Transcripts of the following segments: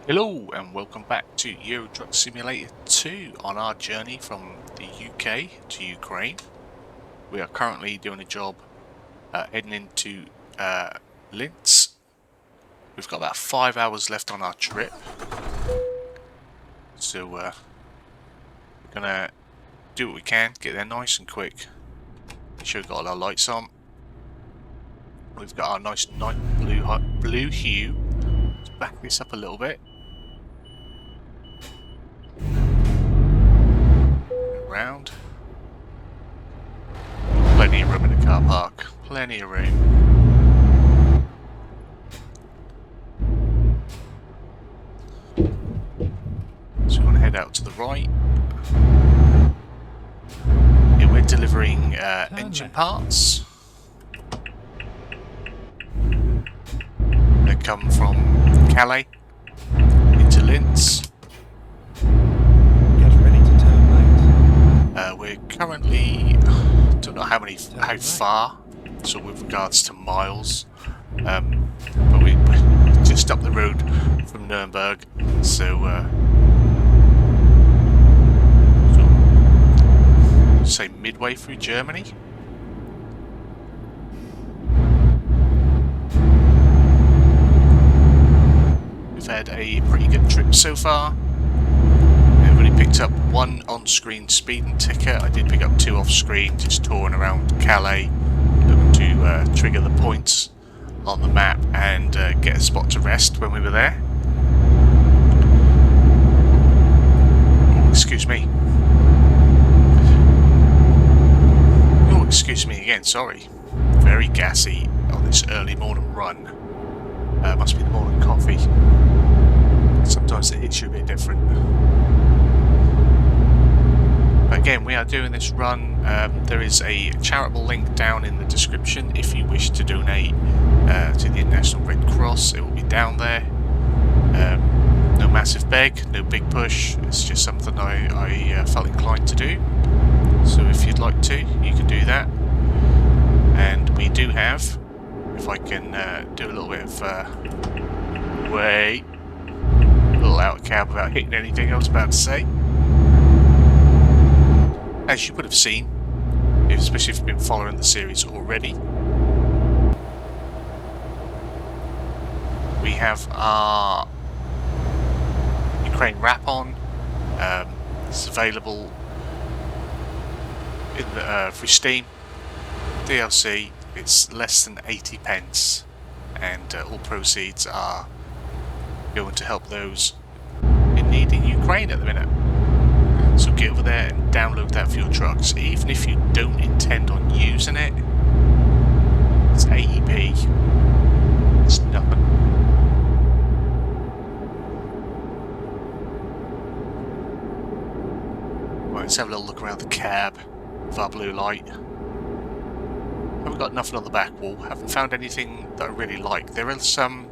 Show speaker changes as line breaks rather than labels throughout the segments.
Hello and welcome back to Euro Truck Simulator 2 on our journey from the UK to Ukraine. We are currently doing a job heading into Linz. We've got about 5 hours left on our trip, so we're gonna do what we can, get there nice and quick. Make sure we've got all our lights on. We've got our nice night blue hue. Let's back this up a little bit. Around. Plenty of room in the car park. Plenty of room. So we're going to head out to the right. Here we're delivering engine parts. They come from Calais into Linz. We're currently, don't know how far, so with regards to miles, but we're just up the road from Nuremberg, so say midway through Germany. We've had a pretty good trip so far. Picked up one on-screen speeding ticket. I did pick up two off-screen, just touring around Calais, looking to trigger the points on the map and get a spot to rest when we were there. Oh, excuse me. Oh, excuse me again, sorry. Very gassy on this early morning run. Must be the morning coffee. Sometimes it hits you a bit different. Again, we are doing this run. There is a charitable link down in the description if you wish to donate to the International Red Cross. It will be down there. No massive beg, no big push. It's just something I felt inclined to do. So if you'd like to, you can do that. And we do have, if I can do a little bit of a little out of cab without hitting anything I was about to say. As you would have seen, especially if you've been following the series already, we have our Ukraine wrap on. It's available in the, through Steam. DLC, it's less than 80 pence, and all proceeds are going to help those in need in Ukraine at the minute. So get over there and download that for your trucks. Even if you don't intend on using it, it's 80p. It's nothing. Right, let's have a little look around the cab with our blue light. Haven't got nothing on the back wall. Haven't found anything that I really like. There are some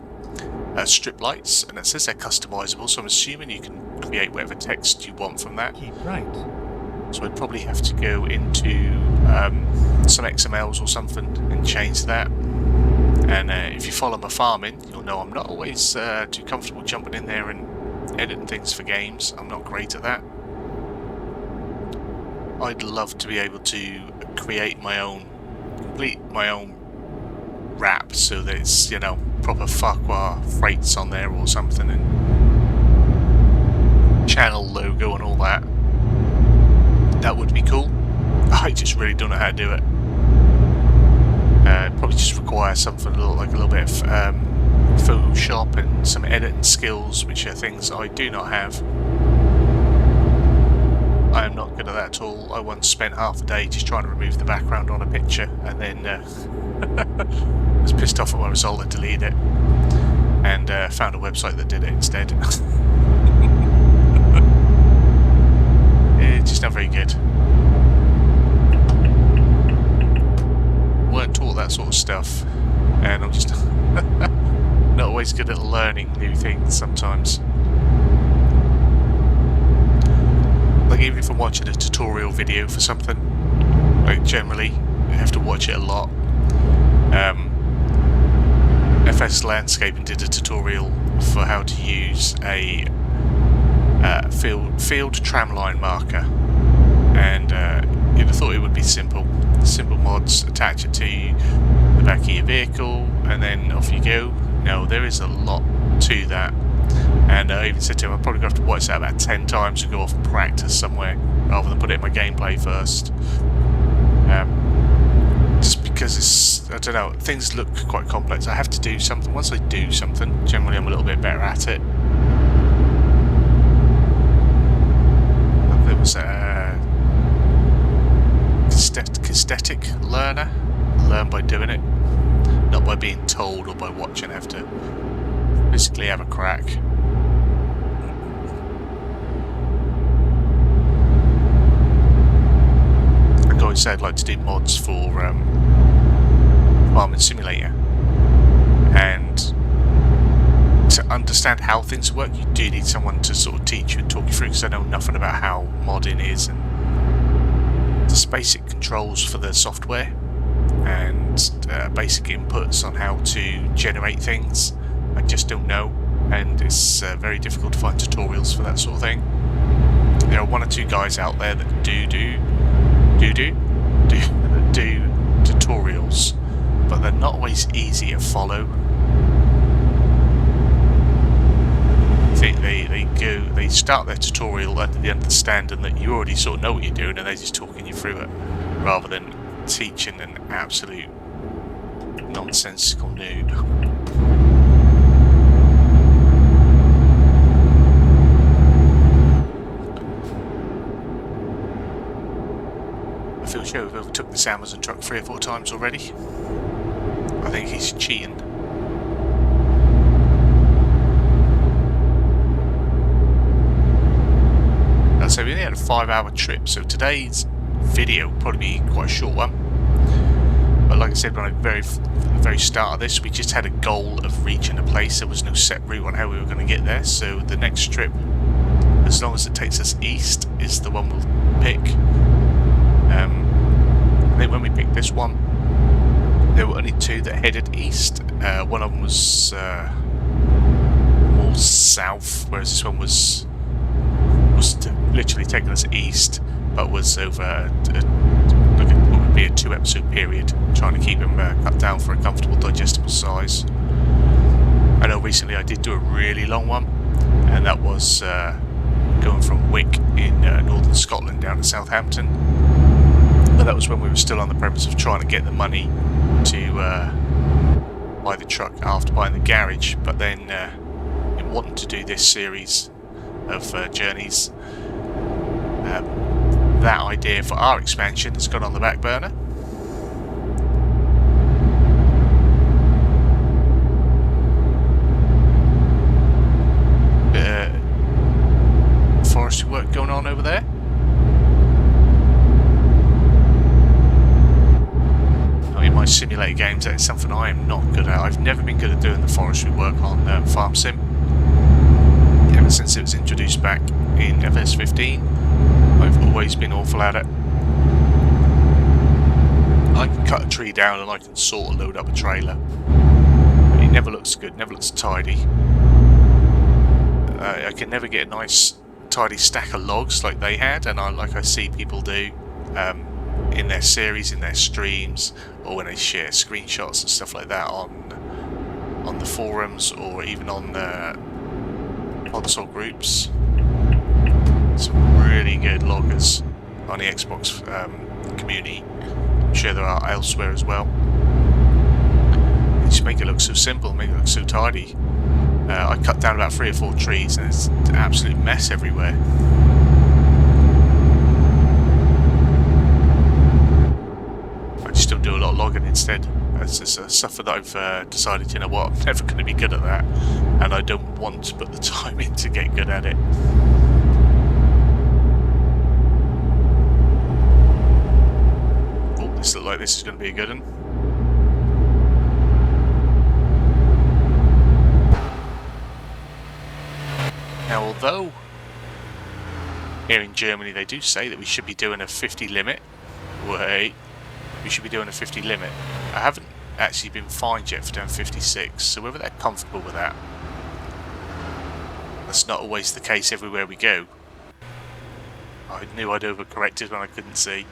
strip lights, and it says they're customizable, so I'm assuming you can create whatever text you want from that.
Keep right.
So I'd probably have to go into some XMLs or something and change that. And if you follow my farming, you'll know I'm not always too comfortable jumping in there and editing things for games. I'm not great at that. I'd love to be able to create my own, complete my own wrap so that it's, you know, proper Farquar freights on there or something, and channel logo and all that. That would be cool. I just really don't know how to do it. Probably just require something like a little bit of Photoshop and some editing skills, which are things I do not have. I am not good at that at all. I once spent half a day just trying to remove the background on a picture, and then was pissed off at my result and deleted it, and found a website that did it instead. It's just not very good. Weren't taught that sort of stuff, and I'm just not always good at learning new things sometimes. Like even if I'm watching a tutorial video for something, like generally you have to watch it a lot. FS Landscaping did a tutorial for how to use a field tramline marker, and you'd have thought it would be simple mods, attach it to the back of your vehicle and then off you go. No, there is a lot to that, and I even said to him I'd probably have to watch that about 10 times and go off and practice somewhere rather than put it in my gameplay first, just because it's, I don't know, things look quite complex. I have to do something. Once I do something, generally I'm a little bit better at it. There was a kinesthetic learner. Learn by doing it, not by being told or by watching. I have to physically have a crack. Like I always said, I'd like to do mods for Farming Simulator, and to understand how things work you do need someone to sort of teach you and talk you through, because I know nothing about how modding is and just basic controls for the software and basic inputs on how to generate things. I just don't know, and it's very difficult to find tutorials for that sort of thing. There are one or two guys out there that do tutorials, but they're not always easy to follow. I think they start their tutorial under the understanding that you already sort of know what you're doing, and they're just talking you through it rather than teaching an absolute nonsensical noob. I feel sure we've overtook this Amazon truck 3 or 4 times already. I think he's cheating. So we only had a 5-hour trip, so today's video will probably be quite a short one. But like I said, when the very start of this, we just had a goal of reaching a place. There was no set route on how we were going to get there, so the next trip, as long as it takes us east, is the one we'll pick. I think when we picked this one, there were only 2 that headed east. One of them was more south, whereas this one was literally taking us east, but was over what would be a 2-episode period, trying to keep him cut down for a comfortable digestible size. I know recently I did do a really long one, and that was going from Wick in northern Scotland down to Southampton, but that was when we were still on the premise of trying to get the money to buy the truck after buying the garage. But then in wanting to do this series of journeys, that idea for our expansion has gone on the back burner. Forestry work going on over there. In my simulator games, that's something I am not good at. I've never been good at doing the forestry work on Farm Sim. Ever since it was introduced back in FS15, I've always been awful at it. I can cut a tree down and I can sort of load up a trailer, but it never looks good, never looks tidy. I can never get a nice tidy stack of logs like they had, and like I see people do in their series, in their streams, or when they share screenshots and stuff like that on the forums, or even on the console groups. Some really good loggers on the Xbox community. I'm sure there are elsewhere as well. They just make it look so simple, make it look so tidy. I cut down about 3 or 4 trees and it's an absolute mess everywhere. I just don't do a lot of logging instead. That's just stuff that I've decided, you know what, I'm never going to be good at that, and I don't want to put the time in to get good at it. Oh, this looks like this is going to be a good one. Now, although here in Germany they do say that we should be doing a 50 limit, we should be doing a 50 limit. I haven't actually been fined yet for doing 56, so whether they're comfortable with that, That's not always the case everywhere we go. I knew I'd overcorrected when I couldn't see.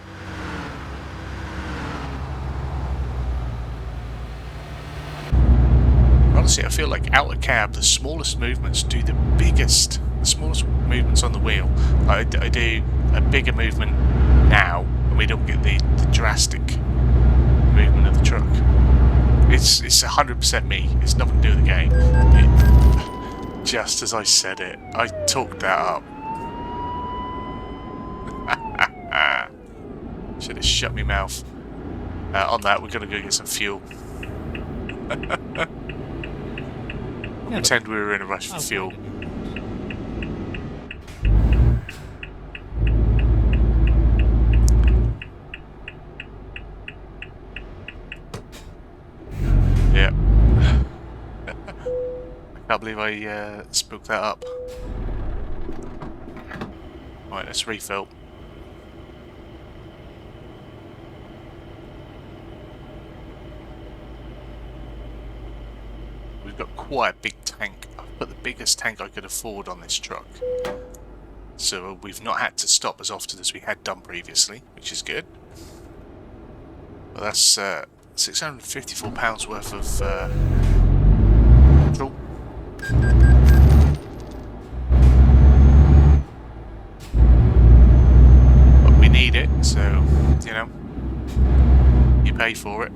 Honestly, I feel like out of cab, the smallest movements do the biggest, the smallest movements on the wheel. I do a bigger movement now, and we don't get the drastic movement of the truck. It's 100% me. It's nothing to do with the game. Just as I said it, I talked that up. Should have shut my mouth. On that, we're going to go get some fuel. Pretend we were in a rush for fuel. Yeah. I can't believe I spoke that up. Right, let's refill. We've got quite a big tank. I've put the biggest tank I could afford on this truck. So we've not had to stop as often as we had done previously, which is good. Well, that's £654 worth of petrol. But we need it, so, you know, you pay for it.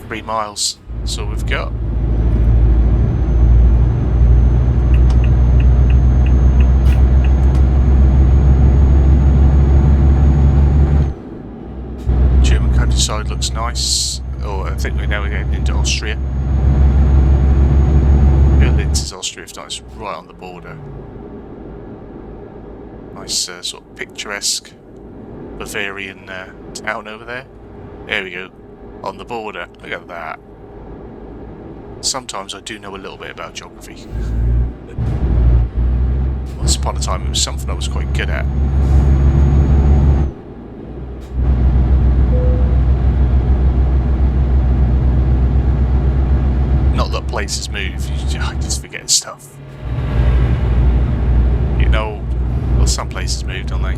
Three miles, that's all we've got. German countryside looks nice. Oh, I think we're now getting into Austria. Linz is Austria, if not, it's right on the border. Nice sort of picturesque Bavarian town over there. There we go. On the border. Look at that. Sometimes I do know a little bit about geography. Once upon a time it was something I was quite good at. Not that places move, I just forget stuff. You know, well, some places move, don't they?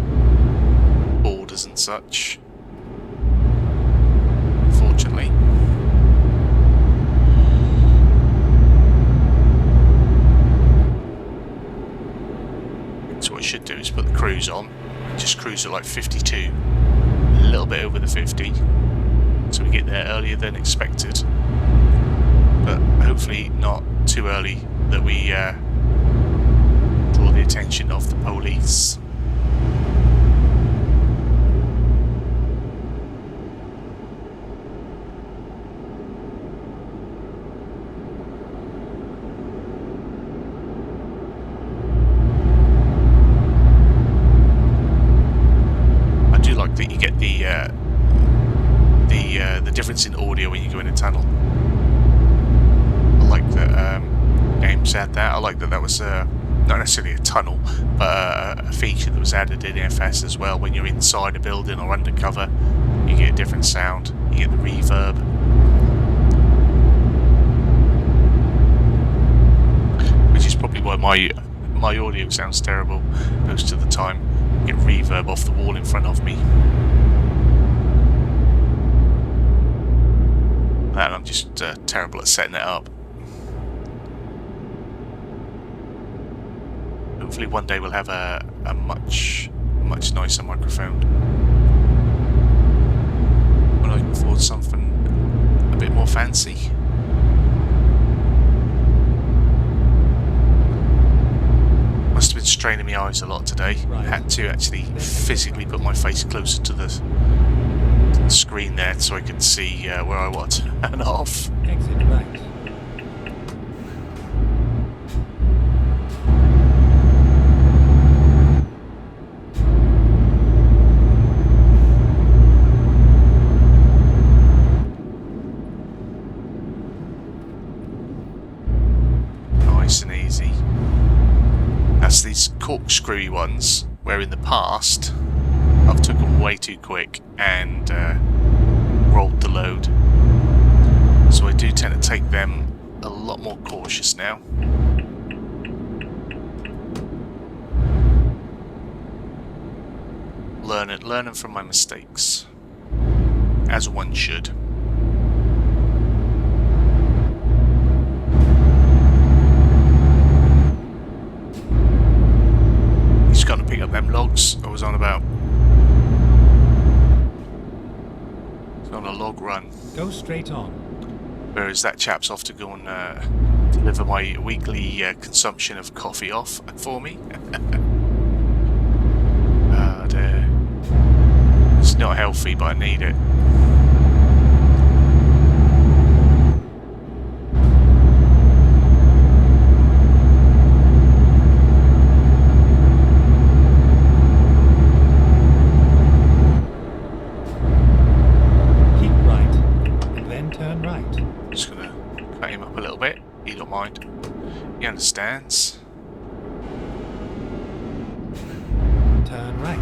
Borders and such. Unfortunately. So what I should do is put the cruise on, just cruise at like 52, a little bit over the 50, so we get there earlier than expected, but hopefully not too early that we draw the attention of the police. That you get the difference in audio when you go in a tunnel. I like that games had that. I like that was not necessarily a tunnel, but a feature that was added in FS as well. When you're inside a building or undercover, you get a different sound. You get the reverb. Which is probably why my audio sounds terrible most of the time. Get reverb off the wall in front of me. And I'm just terrible at setting it up. Hopefully one day we'll have a much nicer microphone. When I can afford something a bit more fancy. Must have been straining my eyes a lot today. I had to actually physically put my face closer to the screen there so I could see where I was and off.
Exit right.
Nice and easy. That's these corkscrewy ones where in the past I've took them way too quick and rolled the load. So I do tend to take them a lot more cautious now. Learning from my mistakes, as one should. He's got to pick up them logs I was on about. It's on a log run.
Go straight on.
Whereas that chap's off to go and deliver my weekly consumption of coffee off for me. It's not healthy, but I need it.
Keep right, and then turn right.
Just gonna cut him up a little bit. He don't mind. He understands.
Turn right.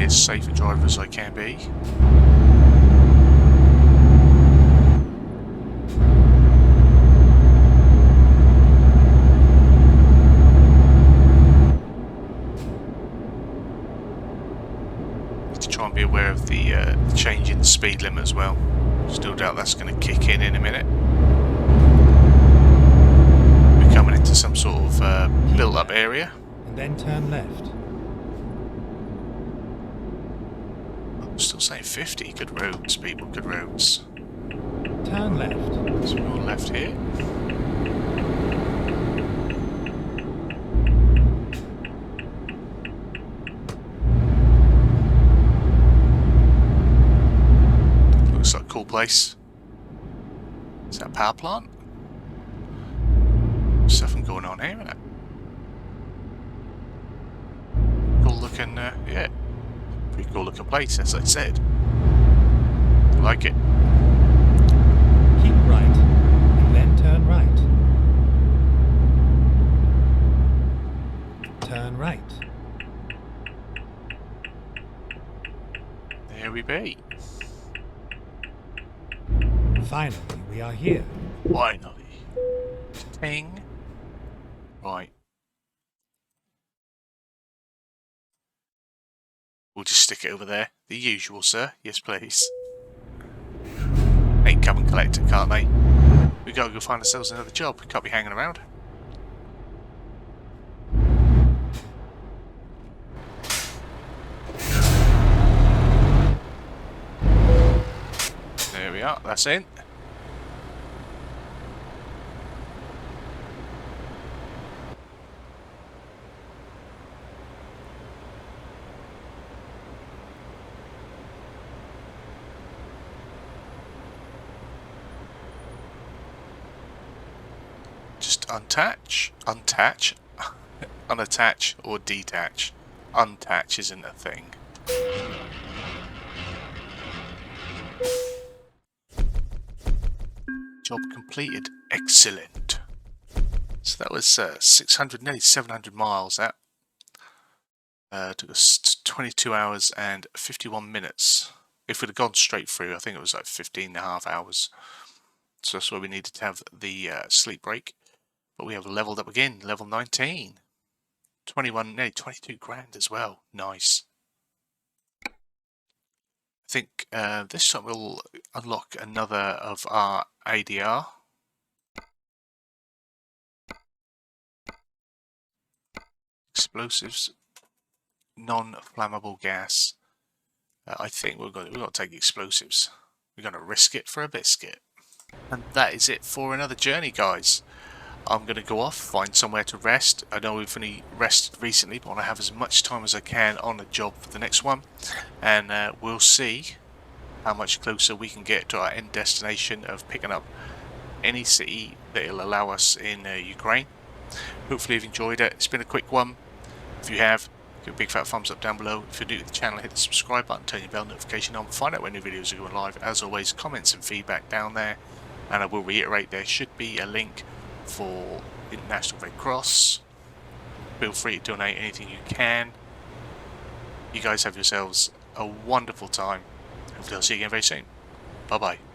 Safe a driver as I can be. Need to try and be aware of the change in the speed limit as well. Still doubt that's going to kick in a minute. We're coming into some sort of built-up area.
And then turn left.
Still saying 50. Good roads, people. Good roads.
Turn left.
So we're all left here. Looks like a cool place. Is that a power plant? Something going on here, isn't it? Cool looking, yeah. Pretty cool looking place, as I said. I like it.
Keep right, and then turn right. Turn right.
There we be.
Finally, we are here.
Finally. Ting. Right. We'll just stick it over there. The usual, sir. Yes, please. They can come and collect it, can't they? We gotta go find ourselves another job. We can't be hanging around. There we are. That's in. Unattach, unattach or detach. Untach isn't a thing. Job completed. Excellent. So that was 600, nearly 700 miles. That took us 22 hours and 51 minutes. If we'd have gone straight through, I think it was like 15.5 hours. So that's why we needed to have the sleep break. But we have leveled up again, level 19. 21, nearly 22 grand as well. Nice. I think this time we'll unlock another of our ADR. Explosives. Non-flammable gas. I think we've got to take explosives. We're going to risk it for a biscuit. And that is it for another journey, guys. I'm going to go off, find somewhere to rest. I know we've only rested recently, but I want to have as much time as I can on the job for the next one. And we'll see how much closer we can get to our end destination of picking up any city that will allow us in Ukraine. Hopefully you've enjoyed it. It's been a quick one. If you have, give a big fat thumbs up down below. If you're new to the channel, hit the subscribe button, turn your bell notification on, find out when new videos are going live. As always, comments and feedback down there. And I will reiterate, there should be a link for International Red Cross. Feel free to donate anything you can. You guys have yourselves a wonderful time. Hopefully I'll see you again very soon. Bye bye.